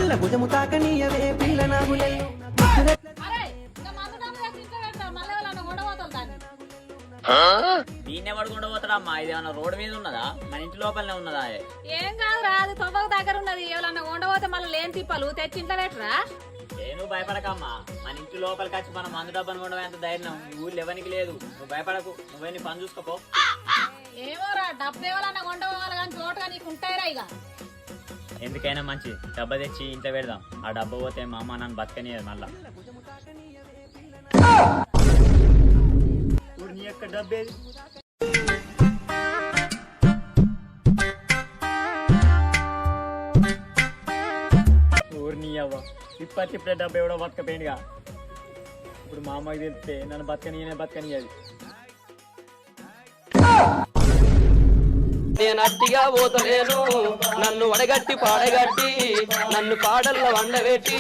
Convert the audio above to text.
నల్ల భుజము తాకనీయవే పిల్ల నాగులెల్లో దీన్నే పడుకుంటూ పోతాడమ్మా. ఇదేమన్నా రోడ్డు మీద ఉన్నదా? మన ఇంటి లోపలనే ఉన్నదా? ఏం కాదు రాదు తొవ్వకు దగ్గర ఉన్నది. ఎవరన్నా ఉండబోతే మళ్ళీ లేని తిప్పలు తెచ్చి ఇంట్లో పెట్టరా? నేను భయపడకమ్మా. మన ఇంటి లోపలికి వచ్చి మనం మందు డబ్బను కొండ ఎంత ధైర్యం ఈ ఊళ్ళో ఎవరికి లేదు. నువ్వు భయపడకు, నువ్వే నీ పని చూసుకోపో. ఏమోరా డబ్బు ఎవరన్నా ఉండవాలి కానీ తోటగా నీకు ఉంటాయిరా. ఇక ఎందుకైనా మంచి డబ్బా తెచ్చి ఇంట్లో పెడదాం. ఆ డబ్బా పోతే మా అమ్మ నన్ను బతకనియదు మళ్ళా. నీ యొక్క డబ్బేది? ఊరిని అవ్వ ఇప్పటికిప్పుడే డబ్బా ఎవడో బతకపోయిందిగా. ఇప్పుడు మా అమ్మకి తెలిస్తే నన్ను బతకనియదు. నేను అట్టిగా పోతలేను, నన్ను వడగట్టి పాడగట్టి నన్ను పాడల్ల వండబెట్టి